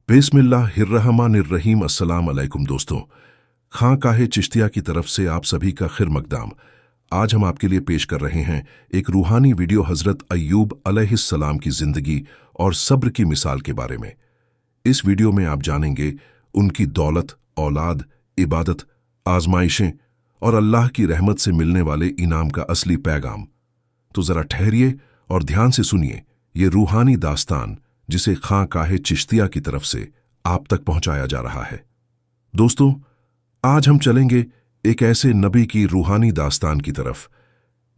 बिस्मिल्लाहिर्रहमानिर्रहीम। अस्सलाम अलैकुम दोस्तों, खां चिश्तिया की तरफ से आप सभी का खिर मकदाम। आज हम आपके लिए पेश कर रहे हैं एक रूहानी वीडियो हज़रत अय्यूब अलैहिस्सलाम की ज़िंदगी और सब्र की मिसाल के बारे में। इस वीडियो में आप जानेंगे उनकी दौलत, औलाद, इबादत, आजमाइशें और अल्लाह की रहमत से मिलने वाले इनाम का असली पैगाम। तो ज़रा ठहरिए और ध्यान से सुनिए ये रूहानी दास्तान जिसे खां चिश्तिया की तरफ से आप तक पहुंचाया जा रहा है। दोस्तों, आज हम चलेंगे एक ऐसे नबी की रूहानी दास्तान की तरफ,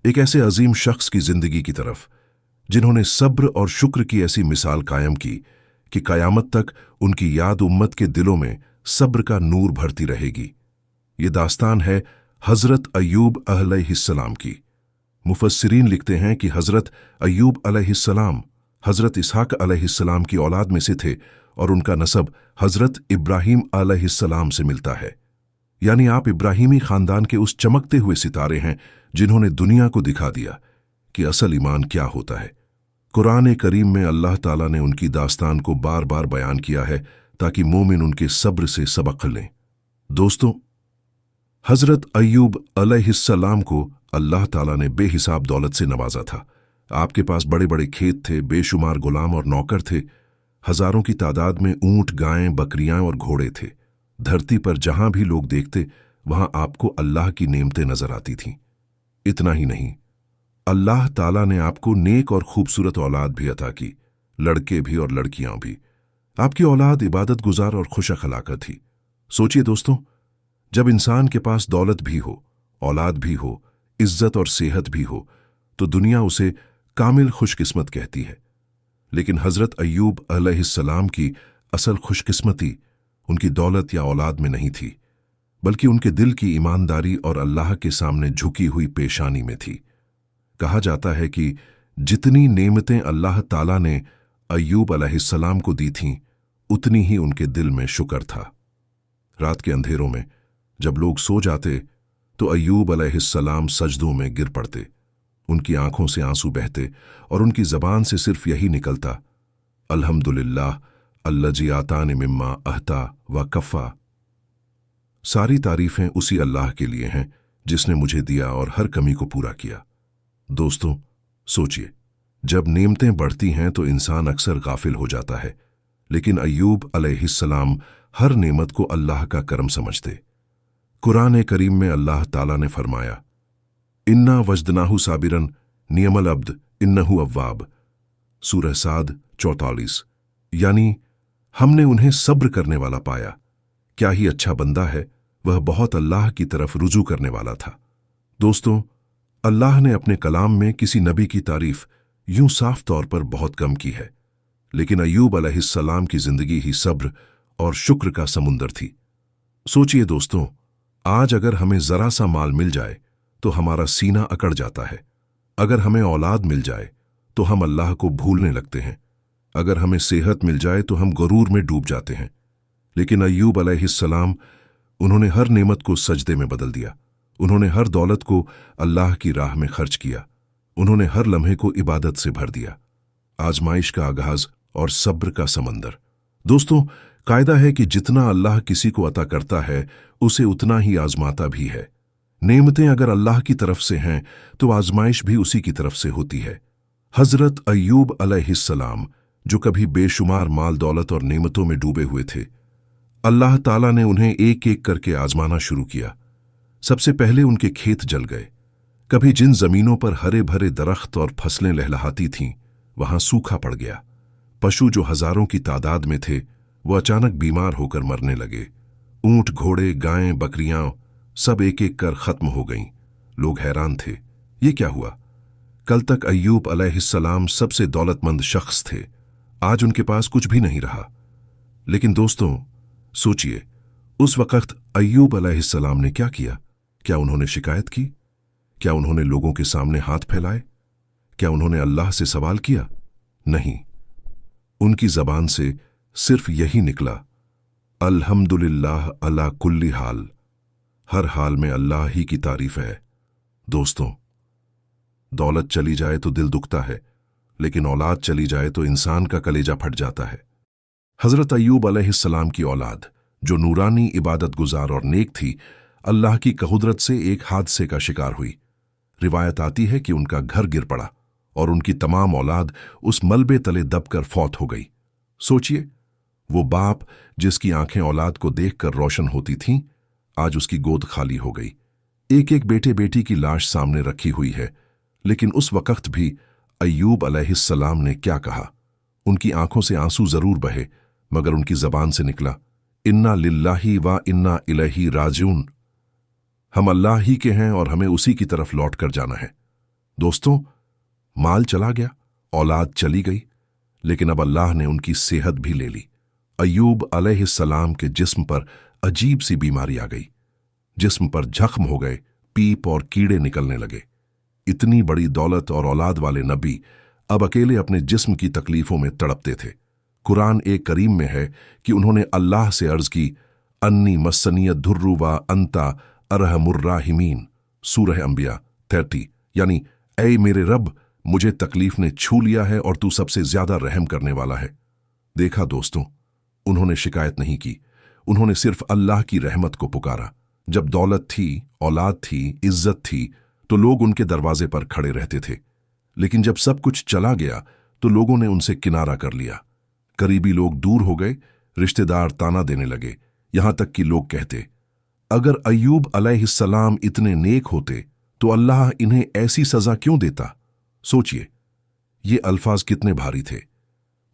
एक ऐसे अजीम शख्स की जिंदगी की तरफ जिन्होंने सब्र और शुक्र की ऐसी मिसाल कायम की कि कयामत तक उनकी याद उम्मत के दिलों में सब्र का नूर भरती रहेगी। ये दास्तान है हज़रत अय्यूब अलैहिस्सलाम की। मुफस्सिरीन लिखते हैं कि हज़रत अय्यूब अलैहिस्सलाम हज़रत इसहाक अलैहिस्सलाम की औलाद में से थे और उनका नसब हज़रत इब्राहीम अलैहिस्सलाम से मिलता है। यानी आप इब्राहीमी खानदान के उस चमकते हुए सितारे हैं जिन्होंने दुनिया को दिखा दिया कि असल ईमान क्या होता है। कुरान करीम में अल्लाह ताला ने उनकी दास्तान को बार बार बयान किया है ताकि मोमिन उनके सब्र से सबक लें। दोस्तों, हज़रत अय्यूब अलैहिस्सलाम को अल्लाह ताला ने बेहिसाब दौलत से नवाजा था। आपके पास बड़े बड़े खेत थे, बेशुमार गुलाम और नौकर थे, हजारों की तादाद में ऊंट, गायें, बकरियां और घोड़े थे। धरती पर जहां भी लोग देखते वहां आपको अल्लाह की नेमतें नजर आती थीं। इतना ही नहीं, अल्लाह ताला ने आपको नेक और खूबसूरत औलाद भी अता की, लड़के भी और लड़कियां भी। आपकी औलाद इबादत गुजार और खुश अखलाक थी। सोचिए दोस्तों, जब इंसान के पास दौलत भी हो, औलाद भी हो, इज्जत और सेहत भी हो, तो दुनिया उसे कामिल खुशकिस्मत कहती है। लेकिन हज़रत अय्यूब अलैहिस्सलाम की असल खुशकिस्मती उनकी दौलत या औलाद में नहीं थी, बल्कि उनके दिल की ईमानदारी और अल्लाह के सामने झुकी हुई पेशानी में थी। कहा जाता है कि जितनी नेमतें अल्लाह ताला ने अय्यूब अलैहिस्सलाम को दी थीं, उतनी ही उनके दिल में शुक्र था। रात के अंधेरों में जब लोग सो जाते तो अय्यूब अलैहिस्सलाम सजदों में गिर पड़ते। उनकी आंखों से आंसू बहते और उनकी जबान से सिर्फ यही निकलता, अल्हम्दुलिल्लाह अल्लज़ी आतानी मिम्मा अहता व कफ़ा। सारी तारीफें उसी अल्लाह के लिए हैं जिसने मुझे दिया और हर कमी को पूरा किया। दोस्तों, सोचिए, जब नेमतें बढ़ती हैं तो इंसान अक्सर गाफिल हो जाता है, लेकिन अय्यूब अलैहिस्सलाम हर नेमत को अल्लाह का करम समझते। कुरान करीम में अल्लाह ताला ने फरमाया, इन्ना वजदनाहु साबिरन नियमल अब्द इन्नहु अव्वाब। सूरह साद 44। यानी हमने उन्हें सब्र करने वाला पाया, क्या ही अच्छा बंदा है, वह बहुत अल्लाह की तरफ रुजू करने वाला था। दोस्तों, अल्लाह ने अपने कलाम में किसी नबी की तारीफ यूं साफ तौर पर बहुत कम की है, लेकिन अय्यूब अलैहिस्सलाम की जिंदगी ही सब्र और शुक्र का समुंदर थी। सोचिए दोस्तों, आज अगर हमें जरा सा माल मिल जाए तो हमारा सीना अकड़ जाता है। अगर हमें औलाद मिल जाए तो हम अल्लाह को भूलने लगते हैं। अगर हमें सेहत मिल जाए तो हम गुरूर में डूब जाते हैं। लेकिन अय्यूब अलैहिस्सलाम, उन्होंने हर नेमत को सजदे में बदल दिया। उन्होंने हर दौलत को अल्लाह की राह में खर्च किया। उन्होंने हर लम्हे को इबादत से भर दिया। आजमाइश का आगाज और सब्र का समंदर। दोस्तों, कायदा है कि जितना अल्लाह किसी को अता करता है उसे उतना ही आजमाता भी है। नेमतें अगर अल्लाह की तरफ से हैं तो आजमाइश भी उसी की तरफ से होती है। हज़रत अय्यूब अलैहिस्सलाम, जो कभी बेशुमार माल दौलत और नेमतों में डूबे हुए थे, अल्लाह ताला ने उन्हें एक एक करके आजमाना शुरू किया। सबसे पहले उनके खेत जल गए। कभी जिन जमीनों पर हरे भरे दरख्त और फसलें लहलहाती थीं, वहां सूखा पड़ गया। पशु जो हजारों की तादाद में थे, वो अचानक बीमार होकर मरने लगे। ऊंट, घोड़े, गायें, बकरियां सब एक एक कर खत्म हो गईं। लोग हैरान थे, ये क्या हुआ? कल तक अय्यूब अलैहिस्सलाम सबसे दौलतमंद शख्स थे, आज उनके पास कुछ भी नहीं रहा। लेकिन दोस्तों, सोचिए, उस वक्त अय्यूब अलैहिस्सलाम ने क्या किया? क्या उन्होंने शिकायत की? क्या उन्होंने लोगों के सामने हाथ फैलाए? क्या उन्होंने अल्लाह से सवाल किया? नहीं, उनकी जबान से सिर्फ यही निकला, अल्हम्दुलिल्लाह अला कुल्ली हाल। हर हाल में अल्लाह ही की तारीफ है। दोस्तों, दौलत चली जाए तो दिल दुखता है, लेकिन औलाद चली जाए तो इंसान का कलेजा फट जाता है। हजरत अय्यूब अलैहिस्सलाम की औलाद, जो नूरानी, इबादत गुजार और नेक थी, अल्लाह की कुदरत से एक हादसे का शिकार हुई। रिवायत आती है कि उनका घर गिर पड़ा और उनकी तमाम औलाद उस मलबे तले दबकर फौत हो गई। सोचिए, वो बाप जिसकी आंखें औलाद को देखकर रोशन होती थीं, आज उसकी गोद खाली हो गई। एक एक बेटे बेटी की लाश सामने रखी हुई है, लेकिन उस वक्त भी अय्यूब अलैहिस्सलाम ने क्या कहा? उनकी आंखों से आंसू जरूर बहे, मगर उनकी जबान से निकला, इन्ना लिल्लाही व इन्ना इलैही राजिऊन। हम अल्लाह ही के हैं और हमें उसी की तरफ लौट कर जाना है। दोस्तों, माल चला गया, औलाद चली गई, लेकिन अब अल्लाह ने उनकी सेहत भी ले ली। अय्यूब अलैहिस्सलाम के जिस्म पर अजीब सी बीमारी आ गई। जिस्म पर जख्म हो गए, पीप और कीड़े निकलने लगे। इतनी बड़ी दौलत और औलाद वाले नबी अब अकेले अपने जिस्म की तकलीफों में तड़पते थे। कुरान एक करीम में है कि उन्होंने अल्लाह से अर्ज की, अन्नी मस्सनियत धुर्रु व अंता अरहमुर्राहिमीन, सूरह अंबिया 30, यानी ऐ मेरे रब, मुझे तकलीफ ने छू लिया है और तू सबसे ज्यादा रहम करने वाला है। देखा दोस्तों, उन्होंने शिकायत नहीं की, उन्होंने सिर्फ अल्लाह की रहमत को पुकारा। जब दौलत थी, औलाद थी, इज्जत थी, तो लोग उनके दरवाजे पर खड़े रहते थे। लेकिन जब सब कुछ चला गया तो लोगों ने उनसे किनारा कर लिया। करीबी लोग दूर हो गए, रिश्तेदार ताना देने लगे, यहां तक कि लोग कहते, अगर अय्यूब अलैहिस्सलाम इतने नेक होते तो अल्लाह इन्हें ऐसी सजा क्यों देता? सोचिए, ये अल्फाज कितने भारी थे।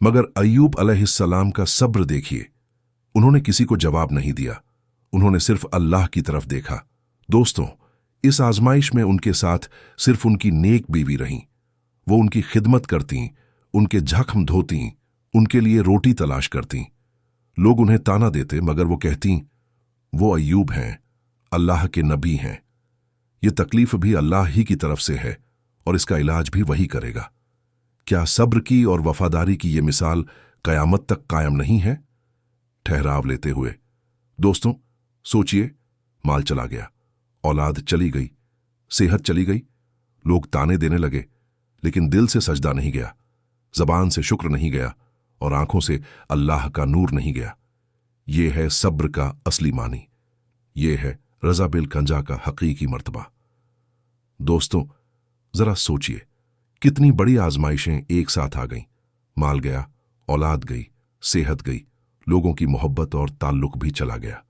मगर अय्यूब अलैहिस्सलाम का सब्र देखिए। उन्होंने किसी को जवाब नहीं दिया, उन्होंने सिर्फ अल्लाह की तरफ देखा। दोस्तों, इस आजमाइश में उनके साथ सिर्फ उनकी नेक बीवी रहीं। वो उनकी खिदमत करतीं, उनके जख्म धोतीं, उनके लिए रोटी तलाश करतीं। लोग उन्हें ताना देते, मगर वो कहतीं, वो अय्यूब हैं, अल्लाह के नबी हैं। ये तकलीफ भी अल्लाह ही की तरफ से है और इसका इलाज भी वही करेगा। क्या सब्र की और वफादारी की ये मिसाल कयामत तक कायम नहीं है? ठहराव लेते हुए दोस्तों, सोचिए, माल चला गया, औलाद चली गई, सेहत चली गई, लोग ताने देने लगे, लेकिन दिल से सजदा नहीं गया, जबान से शुक्र नहीं गया और आंखों से अल्लाह का नूर नहीं गया। ये है सब्र का असली मानी, ये है रज़ा बिल कंजा का हकीकी मर्तबा। दोस्तों, जरा सोचिए, कितनी बड़ी आजमाइशें एक साथ आ गईं। माल गया, औलाद गई, सेहत गई, लोगों की मोहब्बत और ताल्लुक भी चला गया।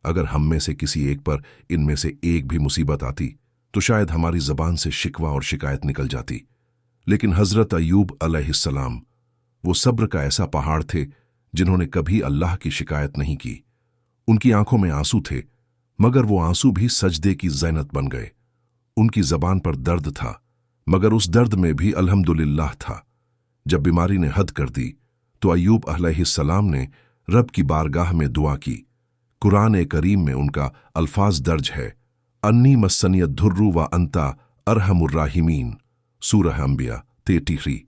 अगर हम में से किसी एक पर इनमें से एक भी मुसीबत आती तो शायद हमारी जबान से शिकवा और शिकायत निकल जाती। लेकिन हजरत अय्यूब अलैहिस्सलाम वो सब्र का ऐसा पहाड़ थे जिन्होंने कभी अल्लाह की शिकायत नहीं की। उनकी आंखों में आंसू थे, मगर वो आंसू भी सजदे की ज़ैनत बन गए। उनकी जबान पर दर्द था, मगर उस दर्द में भी अल्हम्दुलिल्लाह था। जब बीमारी ने हद कर दी तो अय्यूब अलैहिस्सलाम ने रब की बारगाह में दुआ की। कुरान करीम में उनका अल्फाज दर्ज है, अन्नी मस्सनियत धुर्रु व अंता अरहमुर्राहिमीन, सूरह अंबिया 33।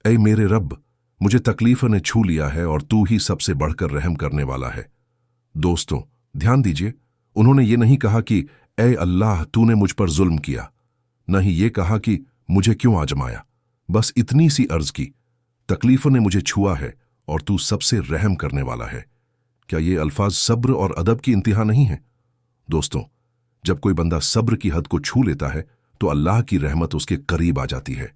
ऐ मेरे रब, मुझे तकलीफ ने छू लिया है और तू ही सबसे बढ़कर रहम करने वाला है। दोस्तों, ध्यान दीजिए, उन्होंने ये नहीं कहा कि ऐ अल्लाह तूने मुझ पर जुल्म किया, न ही ये कहा कि मुझे क्यों आजमाया। बस इतनी सी अर्ज की, तकलीफों ने मुझे छुआ है और तू सबसे रहम करने वाला है। क्या ये अल्फाज सब्र और अदब की इंतहा नहीं है? दोस्तों, जब कोई बंदा सब्र की हद को छू लेता है तो अल्लाह की रहमत उसके करीब आ जाती है।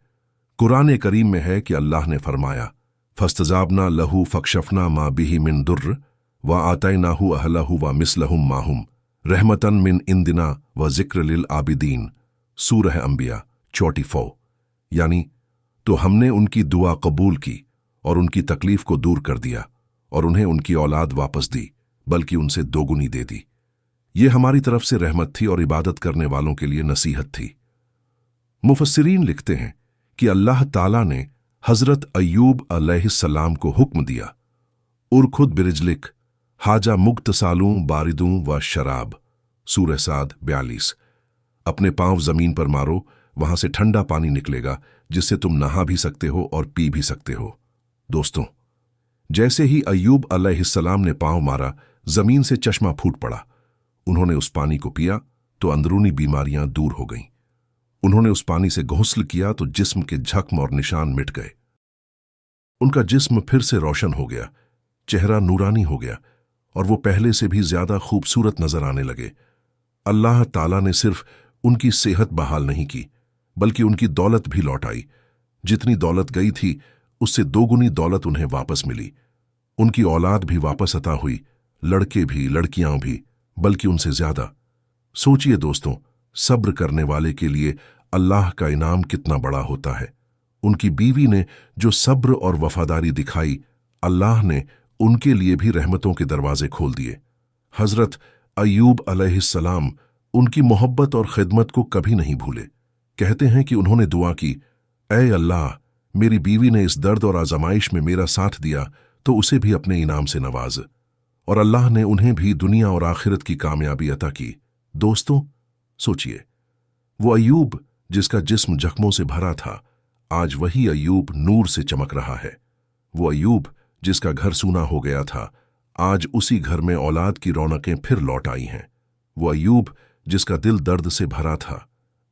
कुरान करीम में है कि अल्लाह ने फरमाया, फस्तजाबना लहू फकशफना मा बिही मिन दुर्र व आतैनाहु अहलहु व मिसलहुम माहुम रहमतन मिन इंदिना व जिक्र लिल आबिदीन, सूरह अंबिया 44। यानी, तो हमने उनकी दुआ कबूल की और उनकी तकलीफ को दूर कर दिया और उन्हें उनकी औलाद वापस दी, बल्कि उनसे दोगुनी दे दी। ये हमारी तरफ से रहमत थी और इबादत करने वालों के लिए नसीहत थी। मुफस्सिरीन लिखते हैं कि अल्लाह ताला ने हजरत अय्यूब अलैहिस्सलाम को हुक्म दिया, उरखुद बिरिजलिक हाजा मुग्तसालूं बारिदूं व शराब, सूरह साद 42। अपने पांव जमीन पर मारो, वहां से ठंडा पानी निकलेगा जिससे तुम नहा भी सकते हो और पी भी सकते हो। दोस्तों, जैसे ही अय्यूब अलैहिस्सलाम ने पांव मारा, जमीन से चश्मा फूट पड़ा। उन्होंने उस पानी को पिया तो अंदरूनी बीमारियां दूर हो गईं। उन्होंने उस पानी से गुस्ल किया तो जिस्म के जख्म और निशान मिट गए। उनका जिस्म फिर से रोशन हो गया, चेहरा नूरानी हो गया और वो पहले से भी ज्यादा खूबसूरत नजर आने लगे। अल्लाह ताला ने सिर्फ उनकी सेहत बहाल नहीं की, बल्कि उनकी दौलत भी लौटाई। जितनी दौलत गई थी, उससे दोगुनी दौलत उन्हें वापस मिली। उनकी औलाद भी वापस अता हुई, लड़के भी, लड़कियां भी, बल्कि उनसे ज्यादा। सोचिए दोस्तों, सब्र करने वाले के लिए अल्लाह का इनाम कितना बड़ा होता है। उनकी बीवी ने जो सब्र और वफादारी दिखाई, अल्लाह ने उनके लिए भी रहमतों के दरवाजे खोल दिए। हजरत अय्यूब अलैहिस्सलाम उनकी मोहब्बत और खिदमत को कभी नहीं भूले। कहते हैं कि उन्होंने दुआ की, ऐ अल्लाह, मेरी बीवी ने इस दर्द और आजमाइश में मेरा साथ दिया तो उसे भी अपने इनाम से नवाज। और अल्लाह ने उन्हें भी दुनिया और आखिरत की कामयाबी अता की। दोस्तों, सोचिए, वो अय्यूब जिसका जिस्म जख्मों से भरा था, आज वही अय्यूब नूर से चमक रहा है। वो अय्यूब जिसका घर सूना हो गया था, आज उसी घर में औलाद की रौनकें फिर लौट आई हैं। वो अय्यूब जिसका दिल दर्द से भरा था,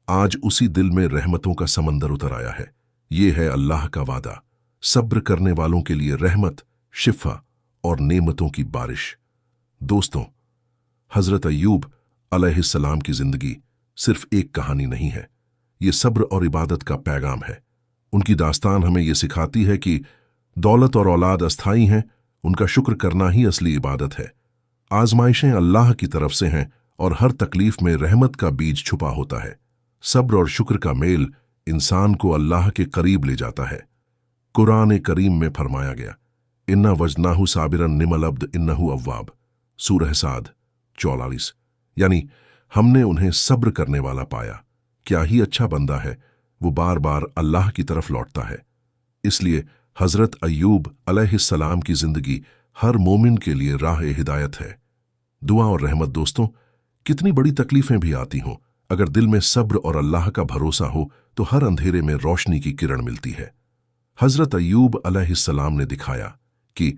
आज उसी दिल में रहमतों का समंदर उतर आया है। ये है अल्लाह का वादा, सब्र करने वालों के लिए रहमत, शिफा और नेमतों की बारिश। दोस्तों, हजरत अय्यूब अलैहिस्सलाम की जिंदगी सिर्फ एक कहानी नहीं है, ये सब्र और इबादत का पैगाम है। उनकी दास्तान हमें ये सिखाती है कि दौलत और औलाद अस्थाई हैं, उनका शुक्र करना ही असली इबादत है। आजमाइशें अल्लाह की तरफ से हैं और हर तकलीफ में रहमत का बीज छुपा होता है। सब्र और शुक्र का मेल इंसान को अल्लाह के करीब ले जाता है। कुरान करीम में फरमाया गया, इन्ना वजनाहु साबिरन निमल अब्द इन्नहु अव्वाब, सूरह साद 44। यानी हमने उन्हें सब्र करने वाला पाया। क्या ही अच्छा बंदा है, वो बार बार अल्लाह की तरफ लौटता है। इसलिए हजरत अय्यूब अलैहिस्सलाम की जिंदगी हर मोमिन के लिए राह हिदायत है। दुआ और रहमत दोस्तों, कितनी बड़ी तकलीफें भी आती हों, अगर दिल में सब्र और अल्लाह का भरोसा हो तो हर अंधेरे में रोशनी की किरण मिलती है। हजरत अय्यूब अलैहिस्सलाम ने दिखाया कि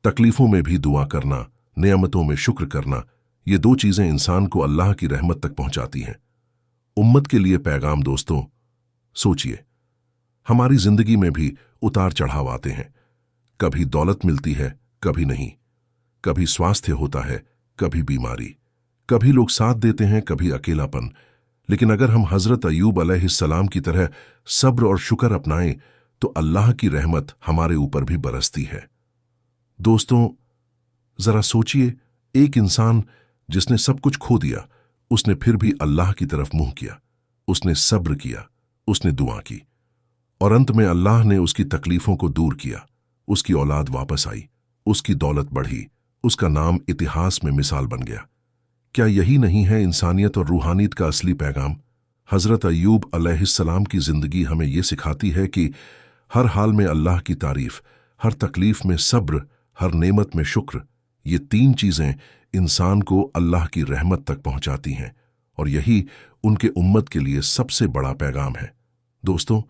तकलीफों में भी दुआ करना, नेमतों में शुक्र करना, ये दो चीजें इंसान को अल्लाह की रहमत तक पहुंचाती हैं। उम्मत के लिए पैगाम दोस्तों, सोचिए, हमारी जिंदगी में भी उतार चढ़ाव आते हैं। कभी दौलत मिलती है, कभी नहीं। कभी स्वास्थ्य होता है, कभी बीमारी। कभी लोग साथ देते हैं, कभी अकेलापन। लेकिन अगर हम हजरत अय्यूब अलैहिस्सलाम की तरह सब्र और शुक्र अपनाएं तो अल्लाह की रहमत हमारे ऊपर भी बरसती है। दोस्तों, जरा सोचिए, एक इंसान जिसने सब कुछ खो दिया, उसने फिर भी अल्लाह की तरफ मुंह किया, उसने सब्र किया, उसने दुआ की, और अंत में अल्लाह ने उसकी तकलीफों को दूर किया। उसकी औलाद वापस आई, उसकी दौलत बढ़ी, उसका नाम इतिहास में मिसाल बन गया। क्या यही नहीं है इंसानियत और रूहानियत का असली पैगाम? हजरत अय्यूब अलैहिस्सलाम की जिंदगी हमें यह सिखाती है कि हर हाल में अल्लाह की तारीफ, हर तकलीफ में सब्र, हर नेमत में शुक्र, ये तीन चीजें इंसान को अल्लाह की रहमत तक पहुंचाती हैं, और यही उनके उम्मत के लिए सबसे बड़ा पैगाम है। दोस्तों,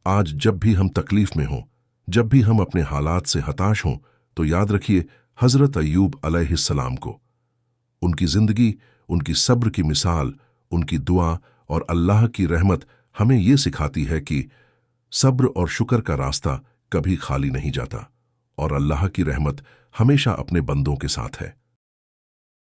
आज जब भी हम तकलीफ में हों, जब भी हम अपने हालात से हताश हों, तो याद रखिए हजरत अय्यूब अलैहिस्सलाम को। उनकी जिंदगी, उनकी सब्र की मिसाल, उनकी दुआ और अल्लाह की रहमत हमें ये सिखाती है कि सब्र और शुक्र का रास्ता कभी खाली नहीं जाता, और अल्लाह की रहमत हमेशा अपने बंदों के साथ है।